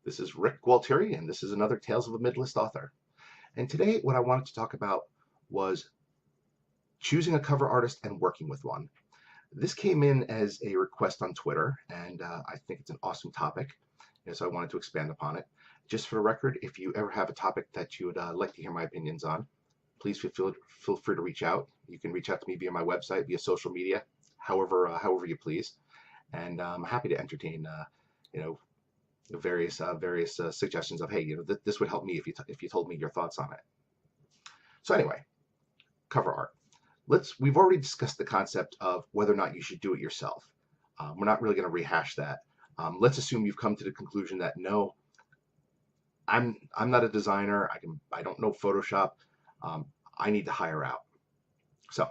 This is Rick Gualtieri, and this is another Tales of a Midlist Author. And today, what I wanted to talk about was choosing a cover artist and working with one. This came in as a request on Twitter, and I think it's an awesome topic, and so I wanted to expand upon it. Just for the record, if you ever have a topic that you would like to hear my opinions on, please feel free to reach out. You can reach out to me via my website, via social media, however you please, and I'm happy to entertain various suggestions of, hey, this would help me if you told me your thoughts on it. So anyway, cover art. We've already discussed the concept of whether or not you should do it yourself. We're not really going to rehash that. Let's assume you've come to the conclusion that no, I'm not a designer. I don't know Photoshop. I need to hire out. So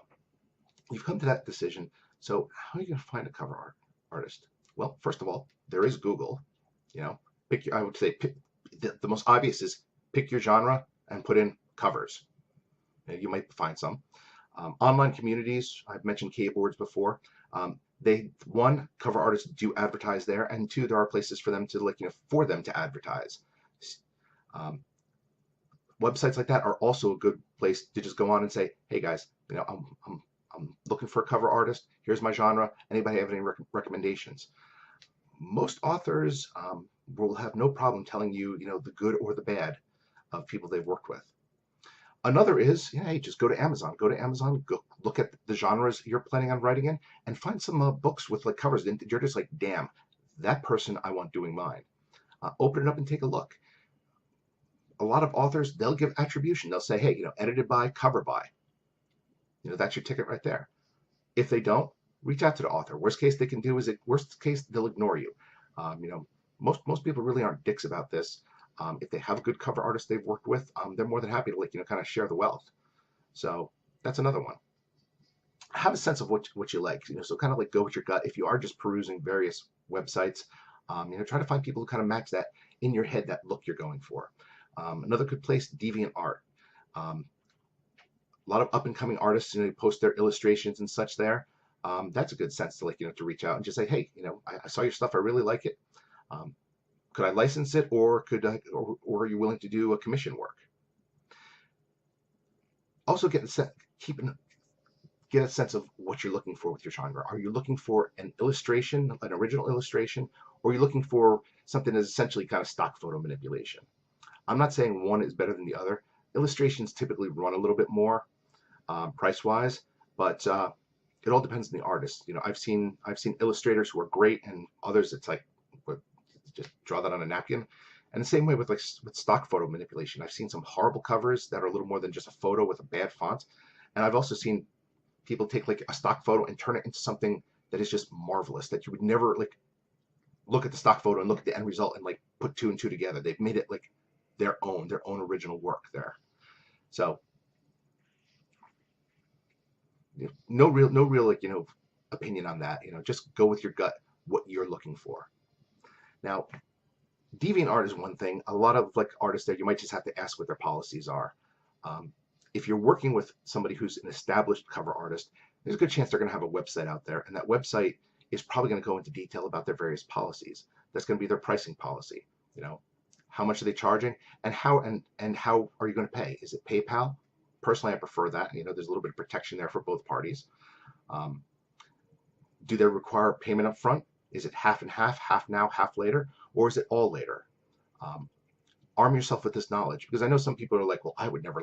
you've come to that decision. So how are you going to find a cover artist? Well, first of all, there is Google. I would say the most obvious is pick your genre and put in covers. You might find some. Online communities, I've mentioned Keyboards before. Cover artists do advertise there, and two, there are places for them to advertise. Websites like that are also a good place to just go on and say, hey guys, I'm looking for a cover artist. Here's my genre. Anybody have any recommendations? Most authors will have no problem telling you, the good or the bad of people they've worked with. Another is, hey, just go to Amazon. Go to Amazon, go look at the genres you're planning on writing in, and find some books with covers. And you're just like, damn, that person I want doing mine. Open it up and take a look. A lot of authors, they'll give attribution. They'll say, hey, edited by, cover by. That's your ticket right there. If they don't, reach out to the author. Worst case they can do is, worst case they'll ignore you. Most people really aren't dicks about this. If they have a good cover artist they've worked with, they're more than happy to kind of share the wealth. So that's another one. Have a sense of what you like. So kind of go with your gut. If you are just perusing various websites, try to find people who kind of match that in your head, that look you're going for. Another good place, DeviantArt. A lot of up and coming artists, post their illustrations and such there. That's a good sense to to reach out and just say, hey, I saw your stuff, I really like it. Could I license it, or or are you willing to do a commission work? Also get a sense of what you're looking for with your genre. Are you looking for an illustration, an original illustration, or are you looking for something that's essentially kind of stock photo manipulation? I'm not saying one is better than the other. Illustrations typically run a little bit more price-wise, but it all depends on the artist. I've seen illustrators who are great, and others it's like, just draw that on a napkin. And the same way with with stock photo manipulation. I've seen some horrible covers that are a little more than just a photo with a bad font, and I've also seen people take a stock photo and turn it into something that is just marvelous, that you would never look at the stock photo and look at the end result and put two and two together. They've made it their own original work there. So no real opinion on that. Just go with your gut, what you're looking for. Now, DeviantArt is one thing. A lot of artists there, you might just have to ask what their policies are. If you're working with somebody who's an established cover artist, there's a good chance they're going to have a website out there, and that website is probably going to go into detail about their various policies. That's going to be their pricing policy. How much are they charging, and how are you going to pay? Is it PayPal? Personally, I prefer that. There's a little bit of protection there for both parties. Do they require payment up front? Is it half and half now, half later, or is it all later? Arm yourself with this knowledge, because I know some people are like, well, I would never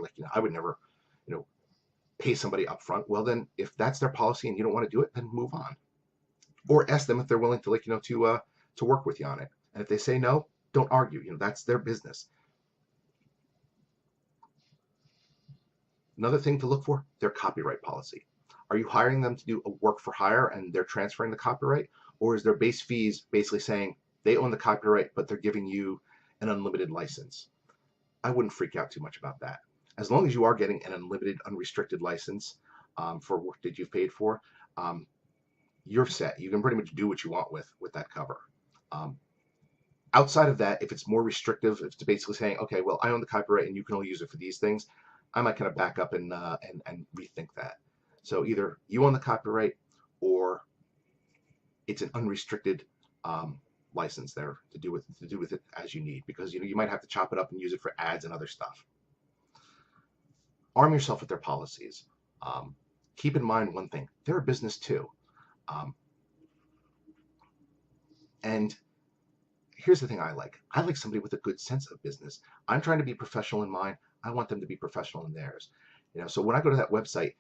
pay somebody up front. Well, then if that's their policy and you don't want to do it, then move on. Or ask them if they're willing to to work with you on it. And if they say no, don't argue. That's their business. Another thing to look for, their copyright policy. Are you hiring them to do a work for hire and they're transferring the copyright? Or is their base fees basically saying they own the copyright, but they're giving you an unlimited license? I wouldn't freak out too much about that. As long as you are getting an unlimited, unrestricted license for work that you've paid for, you're set. You can pretty much do what you want with that cover. Outside of that, if it's more restrictive, if it's basically saying, okay, well, I own the copyright and you can only use it for these things, I might kind of back up and rethink that. So either you own the copyright, or it's an unrestricted license there to do with it as you need, because you might have to chop it up and use it for ads and other stuff. Arm yourself with their policies. Keep in mind one thing: they're a business too. And here's the thing I like somebody with a good sense of business. I'm trying to be professional in mine. I want them to be professional in theirs. So when I go to that website,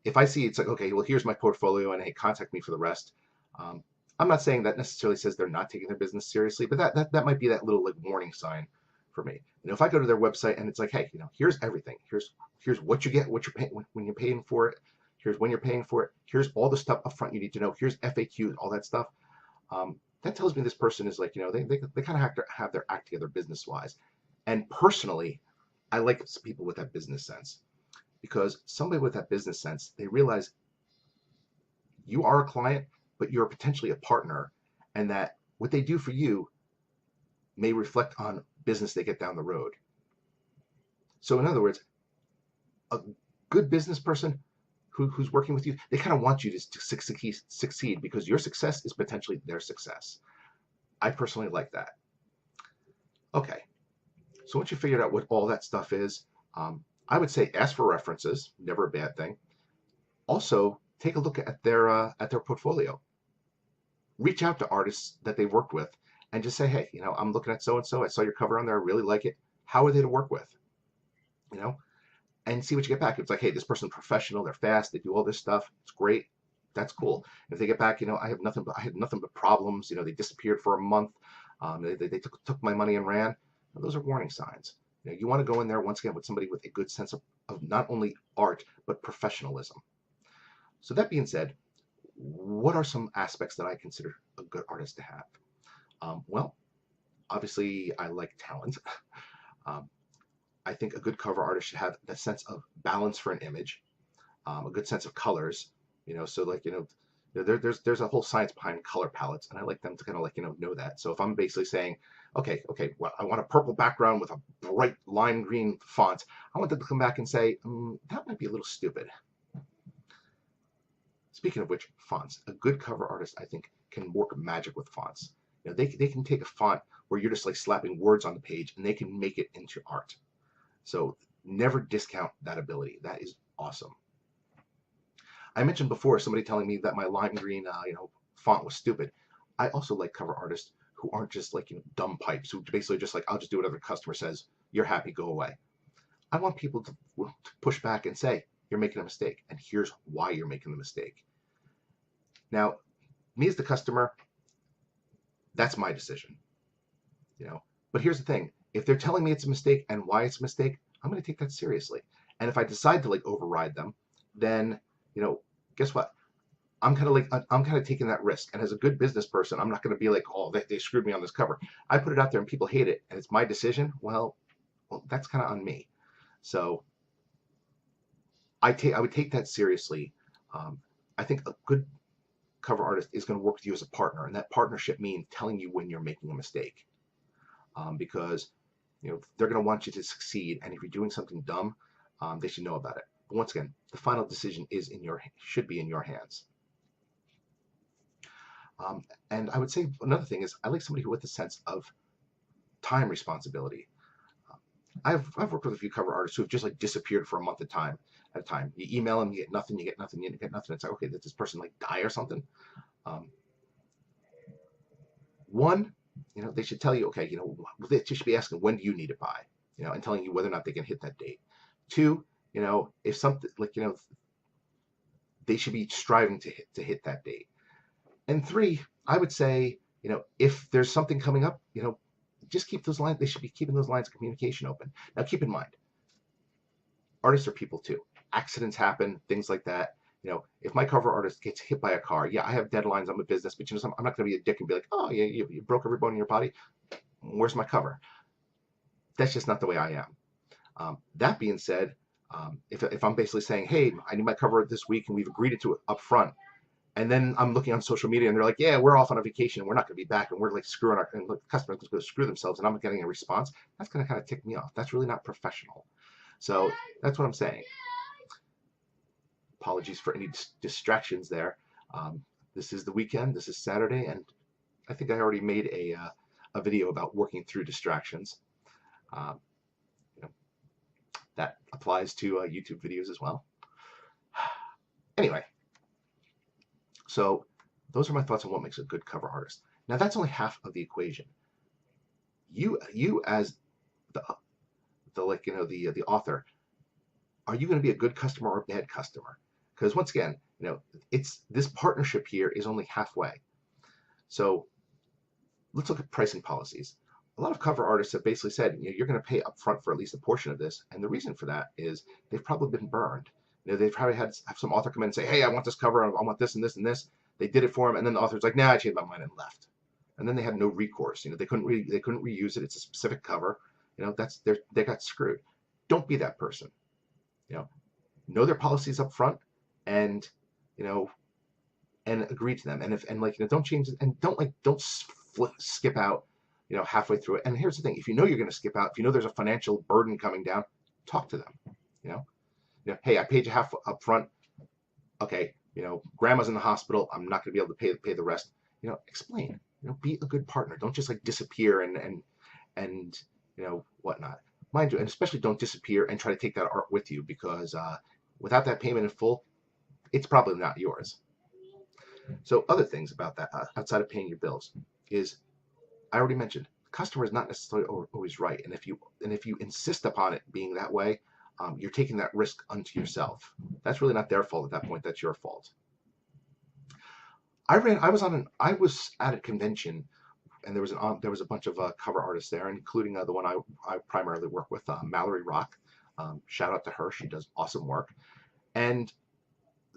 if I see it's like, okay, well, here's my portfolio and hey, contact me for the rest. I'm not saying that necessarily says they're not taking their business seriously, but that might be that little like warning sign for me. If I go to their website and it's like, hey, here's everything. Here's what you get, what you're paying when you're paying for it. Here's when you're paying for it. Here's all the stuff up front you need to know. Here's FAQs, all that stuff. That tells me this person is like, they kind of have to have their act together business wise. And personally, I like people with that business sense, because somebody with that business sense, they realize you are a client, but you're potentially a partner, and that what they do for you may reflect on business they get down the road. So in other words, a good business person who's working with you, they kind of want you to succeed, because your success is potentially their success. I personally like that. Okay, so once you figured out what all that stuff is, I would say ask for references, never a bad thing. Also, take a look at their portfolio. Reach out to artists that they've worked with and just say, hey, I'm looking at so-and-so. I saw your cover on there. I really like it. How are they to work with? And see what you get back. It's like, hey, this person's professional. They're fast. They do all this stuff. It's great. That's cool. If they get back, I had nothing but problems. They disappeared for a month. They took my money and ran. Well, those are warning signs. You want to go in there once again with somebody with a good sense of not only art but professionalism. So that being said, what are some aspects that I consider a good artist to have? Well, obviously I like talent. I think a good cover artist should have that sense of balance for an image, a good sense of colors. So like there's a whole science behind color palettes, and I like them to kind of like know that. So if I'm basically saying, okay, well, I want a purple background with a bright lime green font, I want them to come back and say, that might be a little stupid. Speaking of which, fonts. A good cover artist, I think, can work magic with fonts. They can take a font where you're just like slapping words on the page, and they can make it into art. So never discount that ability. That is awesome. I mentioned before somebody telling me that my lime green, font was stupid. I also like cover artists who aren't just like dumb pipes, who basically just like, I'll just do whatever the customer says. You're happy, go away. I want people to push back and say, you're making a mistake, and here's why you're making the mistake. Now, me as the customer, that's my decision. But here's the thing: if they're telling me it's a mistake and why it's a mistake, I'm going to take that seriously. And if I decide to like override them, then guess what? I'm kind of taking that risk. And as a good business person, I'm not going to be like, oh, they screwed me on this cover. I put it out there and people hate it, and it's my decision. Well, that's kind of on me. So I would take that seriously. I think a good cover artist is going to work with you as a partner, and that partnership means telling you when you're making a mistake, because they're going to want you to succeed, and if you're doing something dumb, they should know about it. But once again, the final decision should be in your hands. And I would say another thing is I like somebody with a sense of time responsibility. I've worked with a few cover artists who have just like disappeared for a month at a time. You email them, you get nothing, you get nothing, you get nothing. It's like, okay, did this person like die or something? One, they should tell you, okay, they should be asking, when do you need it by? And telling you whether or not they can hit that date. Two, if something like, they should be striving to hit that date. And three, I would say, if there's something coming up, just keep those lines. They should be keeping those lines of communication open. Now, keep in mind, artists are people too. Accidents happen, things like that. If my cover artist gets hit by a car, yeah, I have deadlines. I'm a business, but I'm not going to be a dick and be like, oh, yeah, you broke every bone in your body. Where's my cover? That's just not the way I am. That being said, if I'm basically saying, hey, I need my cover this week, and we've agreed to it up front, and then I'm looking on social media and they're like, yeah, we're off on a vacation and we're not going to be back, and we're like screwing and the customer's going to screw themselves, and I'm getting a response, that's going to kind of tick me off. That's really not professional. So that's what I'm saying. Apologies for any distractions there. This is the weekend. This is Saturday, and I think I already made a video about working through distractions. Um, you know, that applies to YouTube videos as well. Anyway, so those are my thoughts on what makes a good cover artist. Now that's only half of the equation. You as the the author, are you going to be a good customer or a bad customer? Because once again, it's this partnership here is only halfway. So let's look at pricing policies. A lot of cover artists have basically said, you're going to pay upfront for at least a portion of this, and the reason for that is they've probably been burned. They've probably have some author come in and say, hey, I want this cover, I want this and this and this. They did it for them, and then the author's like, nah, I changed my mind and left. And then they had no recourse. They couldn't reuse it. It's a specific cover. They got screwed. Don't be that person. Know their policies up front, and and agree to them. And don't change it, and don't skip out halfway through it. And here's the thing: if you're going to skip out, if there's a financial burden coming down, talk to them. Hey, I paid you half up front. Okay, grandma's in the hospital. I'm not going to be able to pay the rest. Explain. Be a good partner. Don't just disappear and whatnot. Mind you, and especially don't disappear and try to take that art with you, because without that payment in full, it's probably not yours. So other things about that, outside of paying your bills, is I already mentioned, the customer is not necessarily always right, and if you insist upon it being that way, you're taking that risk unto yourself. That's really not their fault at that point. That's your fault. I was at a convention, and there was a bunch of cover artists there, including the one I primarily work with, Mallory Rock. Shout out to her; she does awesome work. And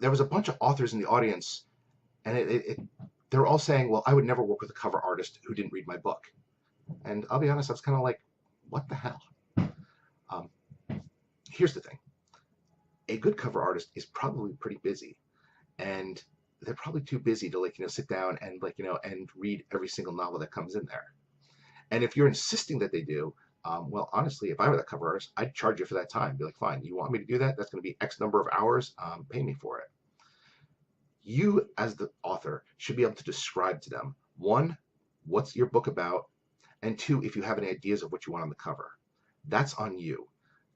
there was a bunch of authors in the audience, and they're all saying, "Well, I would never work with a cover artist who didn't read my book." And I'll be honest, I was kind of like, "What the hell?" Here's the thing: a good cover artist is probably pretty busy, and they're probably too busy to sit down and and read every single novel that comes in there. And if you're insisting that they do, well, honestly, if I were that cover artist, I'd charge you for that time. Be like, fine, you want me to do that? That's going to be X number of hours. Pay me for it. You, as the author, should be able to describe to them, one, what's your book about, and two, if you have any ideas of what you want on the cover. That's on you.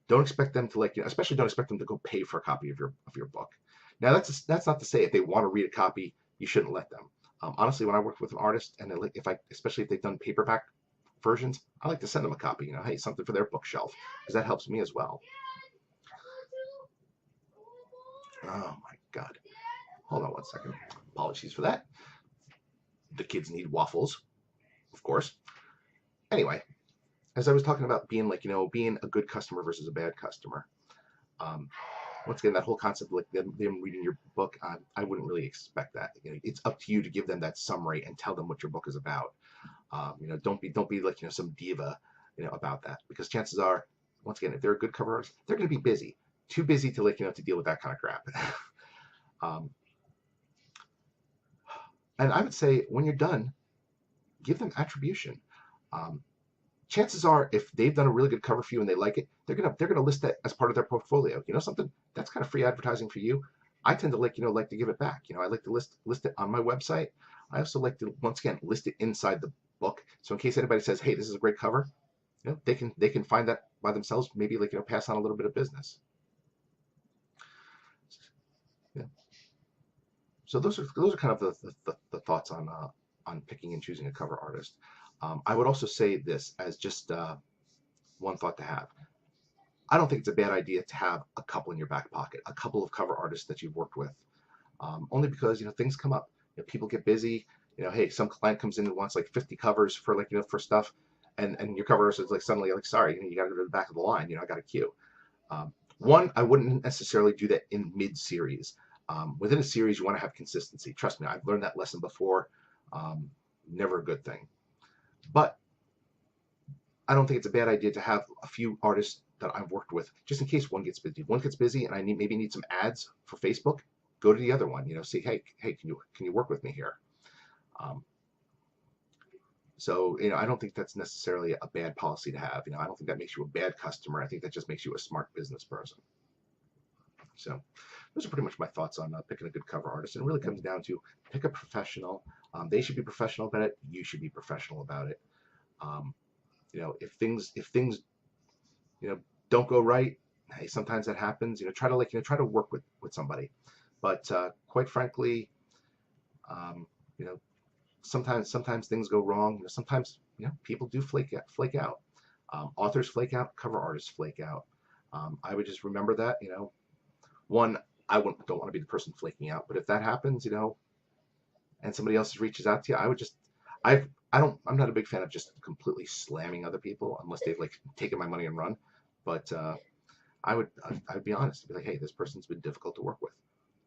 Don't expect them to especially don't expect them to go pay for a copy of your book. Now, that's not to say if they want to read a copy, you shouldn't let them. Honestly, when I work with an artist, and especially if they've done paperback versions, I like to send them a copy. Hey, something for their bookshelf, because that helps me as well. Oh my God! Hold on one second. Apologies for that. The kids need waffles, of course. Anyway, as I was talking about being being a good customer versus a bad customer. Once again, that whole concept of them reading your book, I wouldn't really expect that. It's up to you to give them that summary and tell them what your book is about. Don't be some diva, about that, because chances are, once again, if they're a good cover artist, they're going to be busy, too busy to to deal with that kind of crap. And I would say when you're done, give them attribution. Chances are, if they've done a really good cover for you and they like it, they're gonna list that as part of their portfolio. Something that's kind of free advertising for you. I tend to like to give it back. I like to list it on my website. I also like to, once again, list it inside the book. So in case anybody says, "Hey, this is a great cover," they can find that by themselves. Maybe pass on a little bit of business. Yeah. So those are kind of the thoughts on picking and choosing a cover artist. I would also say this as just one thought to have. I don't think it's a bad idea to have a couple in your back pocket, a couple of cover artists that you've worked with, only because things come up. People get busy. Hey, some client comes in and wants 50 covers for for stuff, and your cover artist is suddenly sorry, you got to go to the back of the line. I got a queue. One, I wouldn't necessarily do that in mid-series. Within a series, you want to have consistency. Trust me, I've learned that lesson before. Never a good thing. But I don't think it's a bad idea to have a few artists that I've worked with, just in case one gets busy. If one gets busy and I maybe need some ads for Facebook, go to the other one. Say, hey, can you work with me here? So I don't think that's necessarily a bad policy to have. I don't think that makes you a bad customer. I think that just makes you a smart business person. So those are pretty much my thoughts on picking a good cover artist. And it really comes down to pick a professional. They should be professional about it. You should be professional about it. Um, if things don't go right, hey, sometimes that happens. Try to try to work with somebody. But quite frankly, um, you know, sometimes things go wrong. Sometimes people do flake out. Authors flake out. Cover artists flake out. I would just remember that. One, don't want to be the person flaking out. But if that happens, and somebody else reaches out to you, I would just I'm not a big fan of just completely slamming other people unless they've taken my money and run. But I would be honest and be like, hey, this person's been difficult to work with.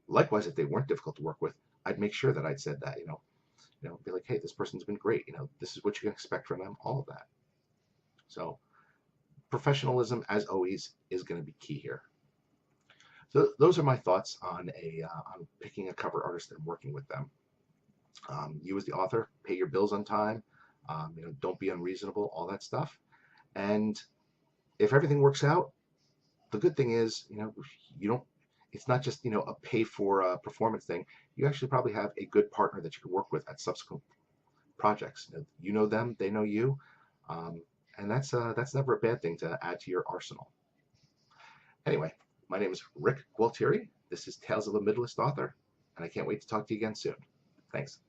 Likewise, if they weren't difficult to work with, I'd make sure that I'd said that, be like, hey, this person's been great. This is what you can expect from them, all of that. So professionalism, as always, is going to be key here. So those are my thoughts on on picking a cover artist and working with them. You as the author, pay your bills on time. Don't be unreasonable, all that stuff. And if everything works out, the good thing is, you don't. It's not just a pay for performance thing. You actually probably have a good partner that you can work with at subsequent projects. You know them, they know you, and that's never a bad thing to add to your arsenal. Anyway, my name is Rick Gualtieri. This is Tales of a Midlist Author, and I can't wait to talk to you again soon. Thanks.